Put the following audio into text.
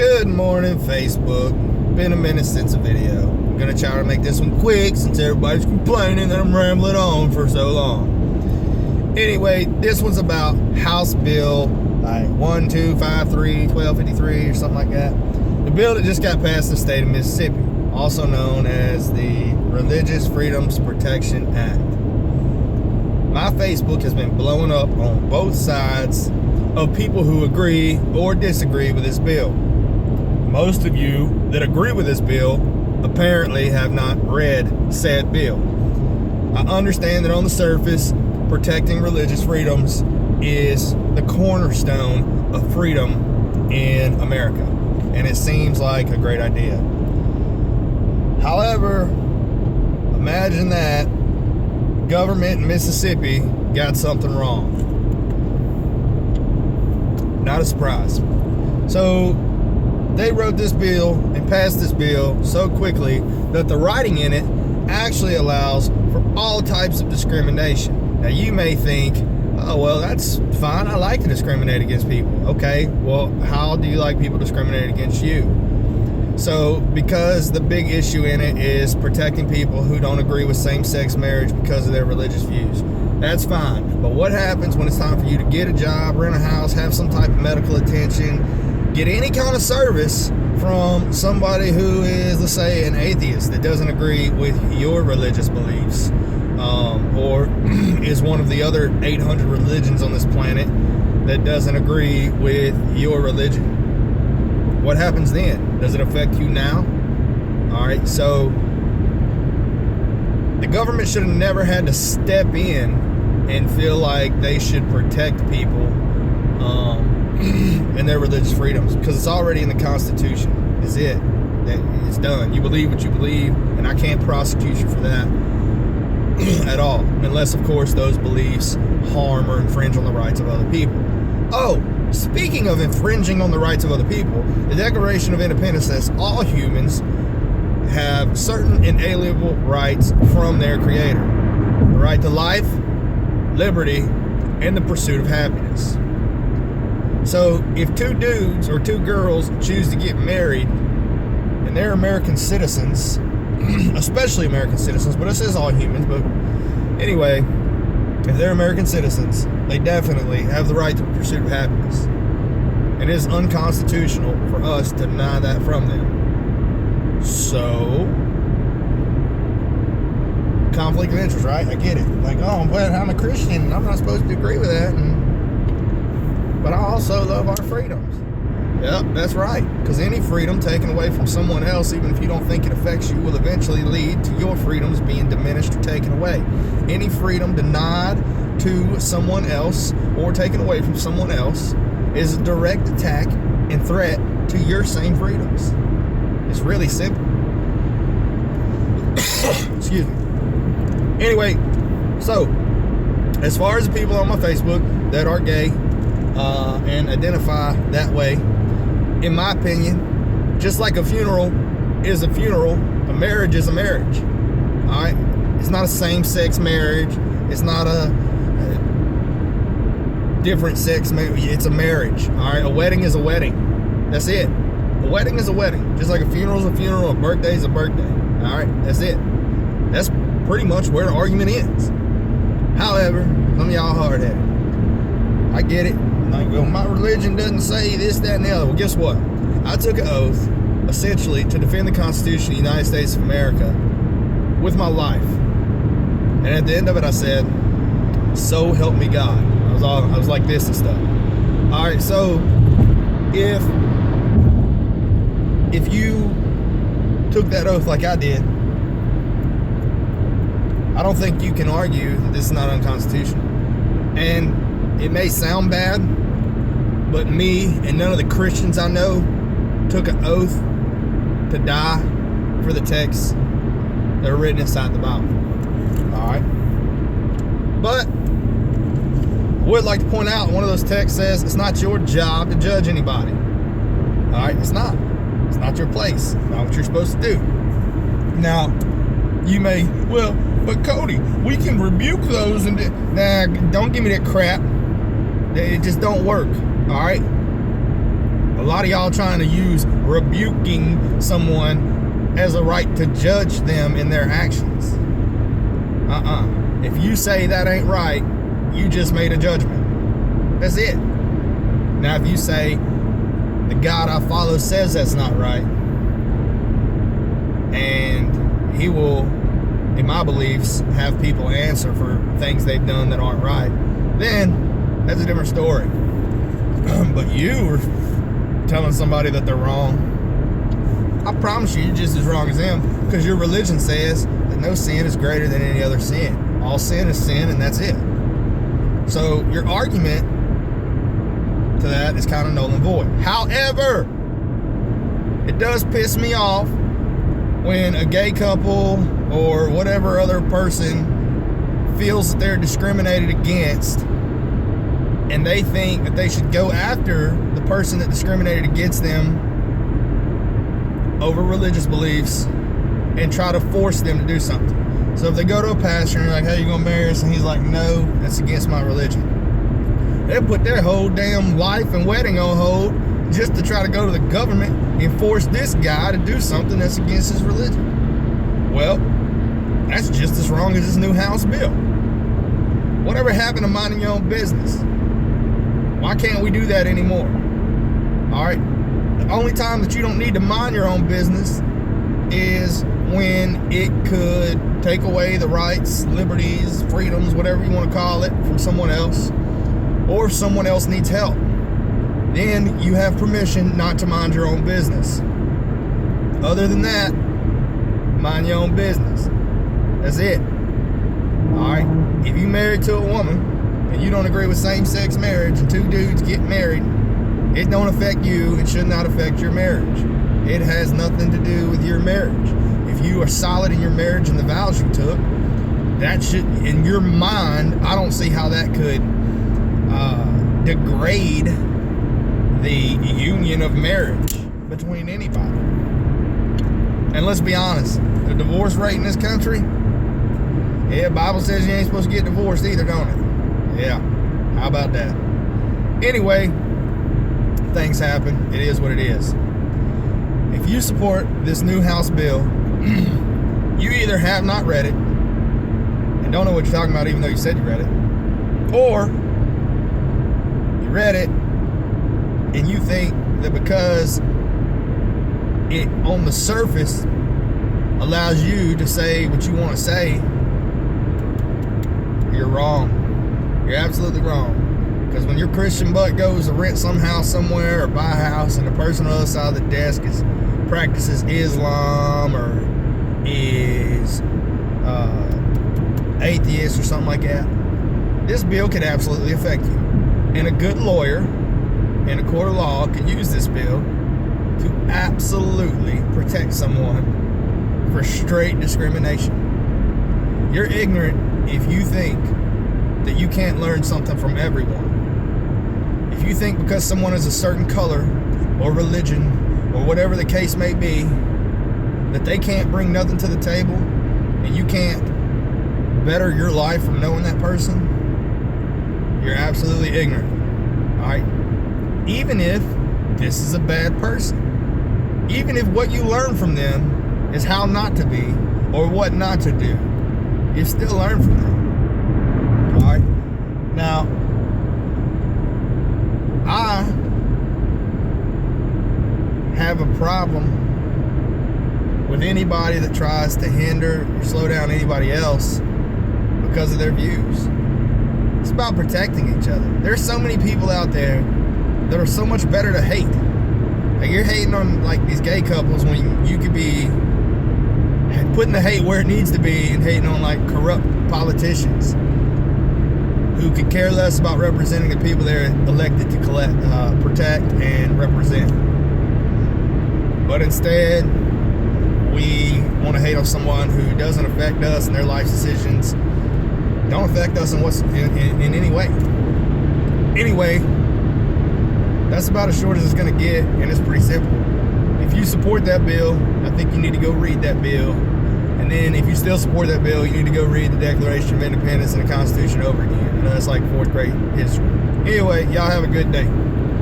Good morning, Facebook. Been a minute since a video. I'm gonna try to make this one quick since everybody's complaining that I'm rambling on for so long. Anyway, this one's about House Bill 1253 or something like that. The bill that just got passed in the state of Mississippi, also known as the Religious Freedoms Protection Act. My Facebook has been blowing up on both sides of people who agree or disagree with this bill. Most of you that agree with this bill apparently have not read said bill. I understand that on the surface, protecting religious freedoms is the cornerstone of freedom in America, and it seems like a great idea. However, imagine that government in Mississippi got something wrong. Not a surprise. So they wrote this bill and passed this bill so quickly that the writing in it actually allows for all types of discrimination. Now you may think, oh, well, that's fine. I like to discriminate against people. Okay, well, how do you like people discriminating against you? So because the big issue in it is protecting people who don't agree with same-sex marriage because of their religious views, that's fine. But what happens when it's time for you to get a job, rent a house, have some type of medical attention, get any kind of service from somebody who is, let's say, an atheist that doesn't agree with your religious beliefs, or is one of the other 800 religions on this planet that doesn't agree with your religion? What happens then? Does it affect you now? All right, so the government should have never had to step in and feel like they should protect people and their religious freedoms, because it's already in the Constitution. It's it's done. You believe what you believe, and I can't prosecute you for that at all, unless, of course, those beliefs harm or infringe on the rights of other people. Oh, speaking of infringing on the rights of other people, the Declaration of Independence says all humans have certain inalienable rights from their Creator. The right to life, liberty, and the pursuit of happiness. So if two dudes or two girls choose to get married and they're American citizens, especially American citizens, but it says all humans, but anyway, if they're American citizens, they definitely have the right to the pursuit of happiness. It is unconstitutional for us to deny that from them. So, conflict of interest, right? I get it. Like, oh, but I'm a Christian and I'm not supposed to agree with that. But I also love our freedoms. Yep, that's right. Because any freedom taken away from someone else, even if you don't think it affects you, will eventually lead to your freedoms being diminished or taken away. Any freedom denied to someone else or taken away from someone else is a direct attack and threat to your same freedoms. It's really simple. Excuse me. Anyway, so as far as the people on my Facebook that are gay and identify that way, in my opinion, just like a funeral is a funeral, a marriage is a marriage. All right? It's not a same-sex marriage. It's not a different sex marriage. It's a marriage. All right? A wedding is a wedding. That's it. A wedding is a wedding. Just like a funeral is a funeral, a birthday is a birthday. All right? That's it. That's pretty much where the argument ends. However, some of y'all hard-headed. I get it. Like, well, my religion doesn't say this, that, and the other. Well, guess what? I took an oath, essentially, to defend the Constitution of the United States of America with my life. And at the end of it, I said, so help me God. I was like this and stuff. All right, so if you took that oath like I did, I don't think you can argue that this is not unconstitutional. And it may sound bad, but me and none of the Christians I know took an oath to die for the texts that are written inside the Bible. Alright? But I would like to point out one of those texts says it's not your job to judge anybody. Alright? It's not. It's not your place. It's not what you're supposed to do. Now, you may, well, but Cody, we can rebuke those and don't give me that crap. It just don't work. All right. A lot of y'all trying to use rebuking someone as a right to judge them in their actions. If you say that ain't right, you just made a judgment. That's it. Now, if you say, the God I follow says that's not right, and he will, in my beliefs, have people answer for things they've done that aren't right, then that's a different story. But you are telling somebody that they're wrong. I promise you, you're just as wrong as them, because your religion says that no sin is greater than any other sin. All sin is sin, and that's it. So your argument to that is kind of null and void. However, it does piss me off when a gay couple or whatever other person feels that they're discriminated against, and they think that they should go after the person that discriminated against them over religious beliefs and try to force them to do something. So if they go to a pastor and you're like, hey, you gonna marry us? And he's like, no, that's against my religion. They'll put their whole damn life and wedding on hold just to try to go to the government and force this guy to do something that's against his religion. Well, that's just as wrong as this new House bill. Whatever happened to minding your own business? Why can't we do that anymore? All right. The only time that you don't need to mind your own business is when it could take away the rights, liberties, freedoms, whatever you want to call it, from someone else, or if someone else needs help. Then you have permission not to mind your own business. Other than that, mind your own business. That's it. Alright? If you married to a woman and you don't agree with same-sex marriage and two dudes get married, it don't affect you. It should not affect your marriage. It has nothing to do with your marriage. If you are solid in your marriage and the vows you took, that should, in your mind, I don't see how that could degrade the union of marriage between anybody. And let's be honest, the divorce rate in this country, yeah, Bible says you ain't supposed to get divorced either, don't it? Yeah, how about that? Anyway, things happen. It is what it is. If you support this new House bill, you either have not read it and don't know what you're talking about even though you said you read it, or you read it and you think that because it on the surface allows you to say what you want to say, you're wrong. You're absolutely wrong. Because when your Christian butt goes to rent some house somewhere or buy a house and the person on the other side of the desk practices Islam or is atheist or something like that, this bill could absolutely affect you. And a good lawyer in a court of law could use this bill to absolutely protect someone for straight discrimination. You're ignorant if you think that you can't learn something from everyone. If you think because someone is a certain color or religion or whatever the case may be, that they can't bring nothing to the table and you can't better your life from knowing that person, you're absolutely ignorant. Alright? Even if this is a bad person. Even if what you learn from them is how not to be or what not to do, you still learn from them. Alright? Now, I have a problem with anybody that tries to hinder or slow down anybody else because of their views. It's about protecting each other. There's so many people out there that are so much better to hate. Like, you're hating on like these gay couples when you could be putting the hate where it needs to be and hating on like corrupt politicians who could care less about representing the people they're elected to protect and represent. But instead, we want to hate on someone who doesn't affect us and their life decisions don't affect us in any way. Anyway, that's about as short as it's going to get, and it's pretty simple. If you support that bill, I think you need to go read that bill. And then if you still support that bill, you need to go read the Declaration of Independence and the Constitution over again. I know that's like fourth grade history. Anyway, y'all have a good day.